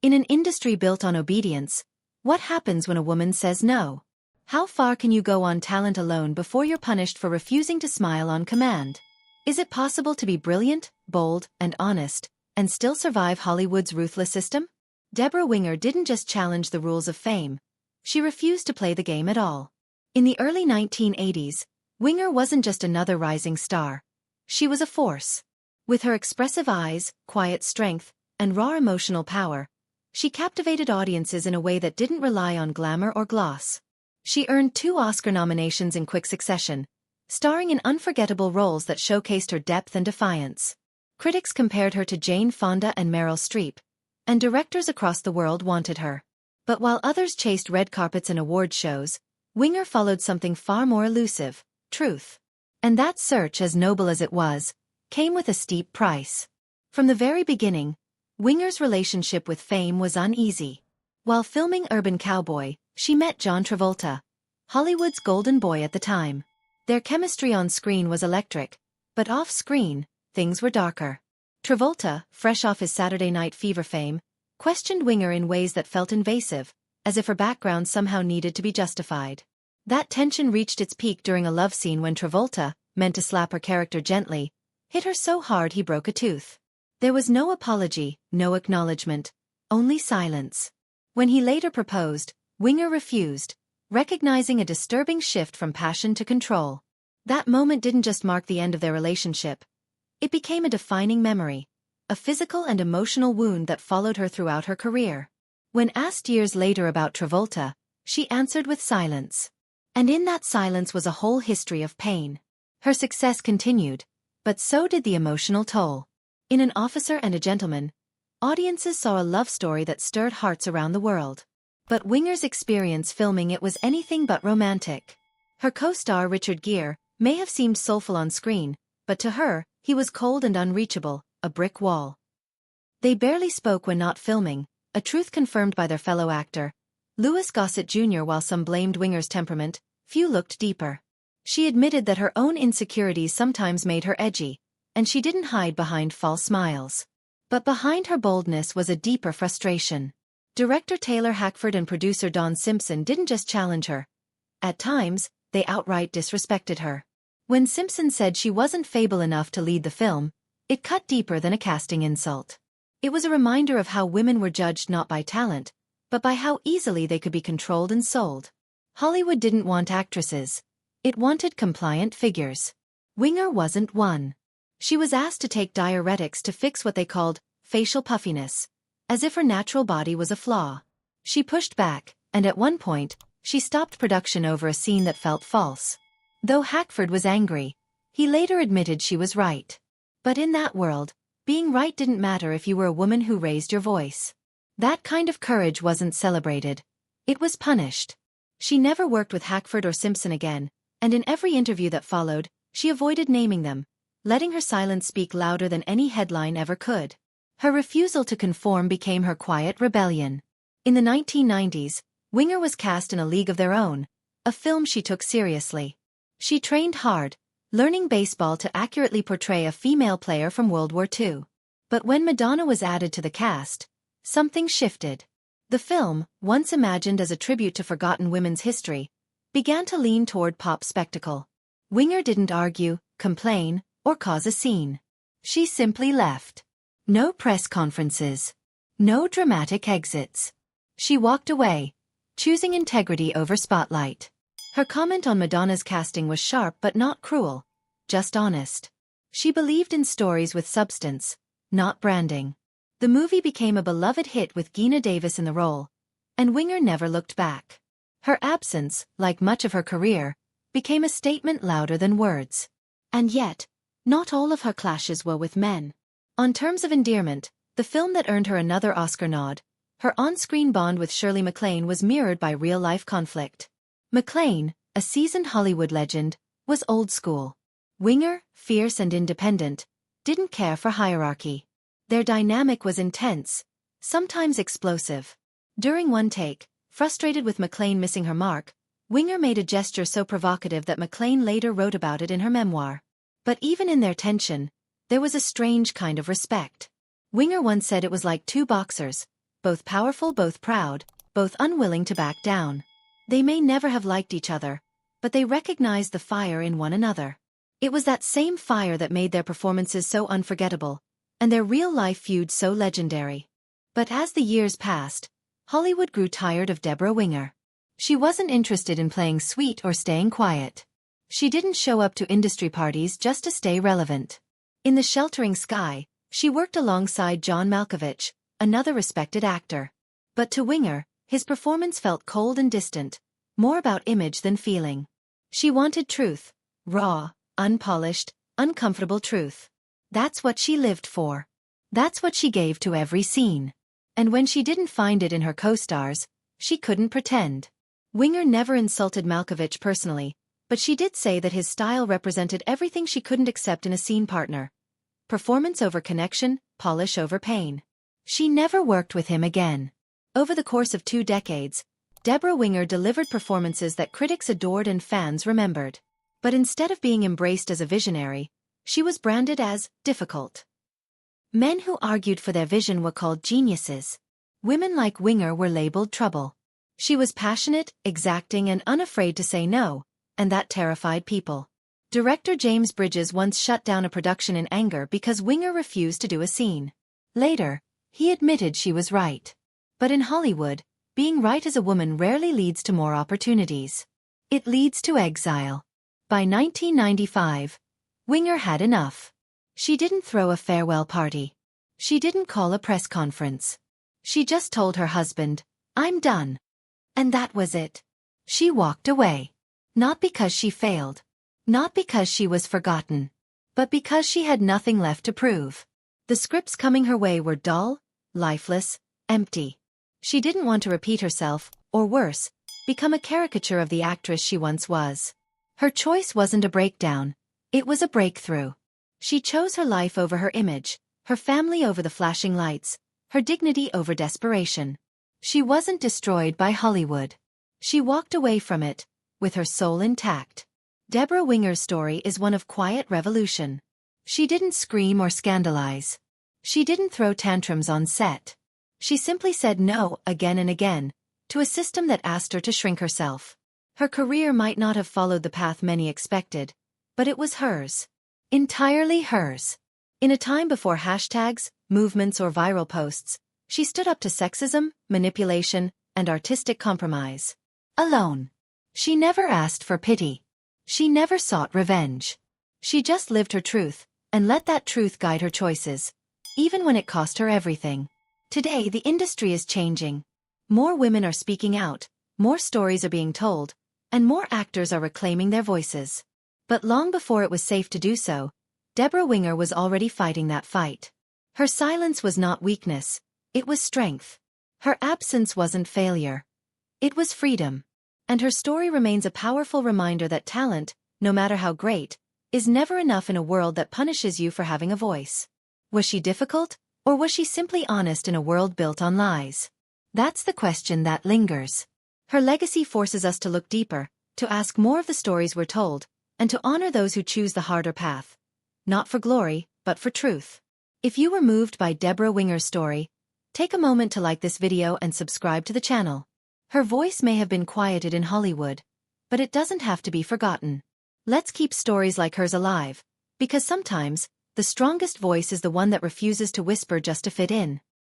In an industry built on obedience, what happens when a woman says no? How far can you go on talent alone before you're punished for refusing to smile on command? Is it possible to be brilliant, bold, and honest, and still survive Hollywood's ruthless system? Deborah Winger didn't just challenge the rules of fame. She refused to play the game at all. In the early 1980s, Winger wasn't just another rising star. She was a force. With her expressive eyes, quiet strength, and raw emotional power, she captivated audiences in a way that didn't rely on glamour or gloss. She earned 2 Oscar nominations in quick succession, starring in unforgettable roles that showcased her depth and defiance. Critics compared her to Jane Fonda and Meryl Streep, and directors across the world wanted her. But while others chased red carpets and award shows, Winger followed something far more elusive: truth. And that search, as noble as it was, came with a steep price. From the very beginning, Winger's relationship with fame was uneasy. While filming Urban Cowboy, she met John Travolta, Hollywood's golden boy at the time. Their chemistry on screen was electric, but off-screen, things were darker. Travolta, fresh off his Saturday Night Fever fame, questioned Winger in ways that felt invasive, as if her background somehow needed to be justified. That tension reached its peak during a love scene when Travolta, meant to slap her character gently, hit her so hard he broke a tooth. There was no apology, no acknowledgement, only silence. When he later proposed, Winger refused, recognizing a disturbing shift from passion to control. That moment didn't just mark the end of their relationship. It became a defining memory, a physical and emotional wound that followed her throughout her career. When asked years later about Travolta, she answered with silence. And in that silence was a whole history of pain. Her success continued, but so did the emotional toll. In An Officer and a Gentleman, audiences saw a love story that stirred hearts around the world. But Winger's experience filming it was anything but romantic. Her co-star Richard Gere may have seemed soulful on screen, but to her, he was cold and unreachable, a brick wall. They barely spoke when not filming, a truth confirmed by their fellow actor, Louis Gossett Jr. While some blamed Winger's temperament, few looked deeper. She admitted that her own insecurities sometimes made her edgy, and she didn't hide behind false smiles. But behind her boldness was a deeper frustration. Director Taylor Hackford and producer Don Simpson didn't just challenge her. At times, they outright disrespected her. When Simpson said she wasn't fable enough to lead the film, it cut deeper than a casting insult. It was a reminder of how women were judged not by talent, but by how easily they could be controlled and sold. Hollywood didn't want actresses. It wanted compliant figures. Winger wasn't one. She was asked to take diuretics to fix what they called facial puffiness, as if her natural body was a flaw. She pushed back, and at one point, she stopped production over a scene that felt false. Though Hackford was angry, he later admitted she was right. But in that world, being right didn't matter if you were a woman who raised your voice. That kind of courage wasn't celebrated. It was punished. She never worked with Hackford or Simpson again, and in every interview that followed, she avoided naming them, letting her silence speak louder than any headline ever could. Her refusal to conform became her quiet rebellion. In the 1990s, Winger was cast in A League of Their Own, a film she took seriously. She trained hard, learning baseball to accurately portray a female player from World War II. But when Madonna was added to the cast, something shifted. The film, once imagined as a tribute to forgotten women's history, began to lean toward pop spectacle. Winger didn't argue, complain, or cause a scene. She simply left. No press conferences. No dramatic exits. She walked away, choosing integrity over spotlight. Her comment on Madonna's casting was sharp but not cruel, just honest. She believed in stories with substance, not branding. The movie became a beloved hit with Geena Davis in the role, and Winger never looked back. Her absence, like much of her career, became a statement louder than words. And yet, not all of her clashes were with men. On terms of endearment, the film that earned her another Oscar nod, her on-screen bond with Shirley MacLaine was mirrored by real-life conflict. MacLaine, a seasoned Hollywood legend, was old school. Winger, fierce and independent, didn't care for hierarchy. Their dynamic was intense, sometimes explosive. During one take, frustrated with MacLaine missing her mark, Winger made a gesture so provocative that MacLaine later wrote about it in her memoir. But even in their tension, there was a strange kind of respect. Winger once said it was like 2 boxers, both powerful, both proud, both unwilling to back down. They may never have liked each other, but they recognized the fire in one another. It was that same fire that made their performances so unforgettable, and their real-life feud so legendary. But as the years passed, Hollywood grew tired of Deborah Winger. She wasn't interested in playing sweet or staying quiet. She didn't show up to industry parties just to stay relevant. In The Sheltering Sky, she worked alongside John Malkovich, another respected actor. But to Winger, his performance felt cold and distant, more about image than feeling. She wanted truth, raw, unpolished, uncomfortable truth. That's what she lived for. That's what she gave to every scene. And when she didn't find it in her co-stars, she couldn't pretend. Winger never insulted Malkovich personally, but she did say that his style represented everything she couldn't accept in a scene partner. Performance over connection, polish over pain. She never worked with him again. Over the course of 2 decades, Deborah Winger delivered performances that critics adored and fans remembered. But instead of being embraced as a visionary, she was branded as difficult. Men who argued for their vision were called geniuses. Women like Winger were labeled trouble. She was passionate, exacting, and unafraid to say no, and that terrified people. Director James Bridges once shut down a production in anger because Winger refused to do a scene. Later, he admitted she was right. But in Hollywood, being right as a woman rarely leads to more opportunities. It leads to exile. By 1995, Winger had enough. She didn't throw a farewell party. She didn't call a press conference. She just told her husband, "I'm done." And that was it. She walked away. Not because she failed. Not because she was forgotten. But because she had nothing left to prove. The scripts coming her way were dull, lifeless, empty. She didn't want to repeat herself, or worse, become a caricature of the actress she once was. Her choice wasn't a breakdown. It was a breakthrough. She chose her life over her image, her family over the flashing lights, her dignity over desperation. She wasn't destroyed by Hollywood. She walked away from it, with her soul intact. Deborah Winger's story is one of quiet revolution. She didn't scream or scandalize. She didn't throw tantrums on set. She simply said no again and again, to a system that asked her to shrink herself. Her career might not have followed the path many expected, but it was hers. Entirely hers. In a time before hashtags, movements, or viral posts, she stood up to sexism, manipulation, and artistic compromise. Alone. She never asked for pity. She never sought revenge. She just lived her truth, and let that truth guide her choices, even when it cost her everything. Today the industry is changing. More women are speaking out, more stories are being told, and more actors are reclaiming their voices. But long before it was safe to do so, Deborah Winger was already fighting that fight. Her silence was not weakness, it was strength. Her absence wasn't failure. It was freedom. And her story remains a powerful reminder that talent, no matter how great, is never enough in a world that punishes you for having a voice. Was she difficult, or was she simply honest in a world built on lies? That's the question that lingers. Her legacy forces us to look deeper, to ask more of the stories we're told, and to honor those who choose the harder path. Not for glory, but for truth. If you were moved by Deborah Winger's story, take a moment to like this video and subscribe to the channel. Her voice may have been quieted in Hollywood, but it doesn't have to be forgotten. Let's keep stories like hers alive, because sometimes, the strongest voice is the one that refuses to whisper just to fit in.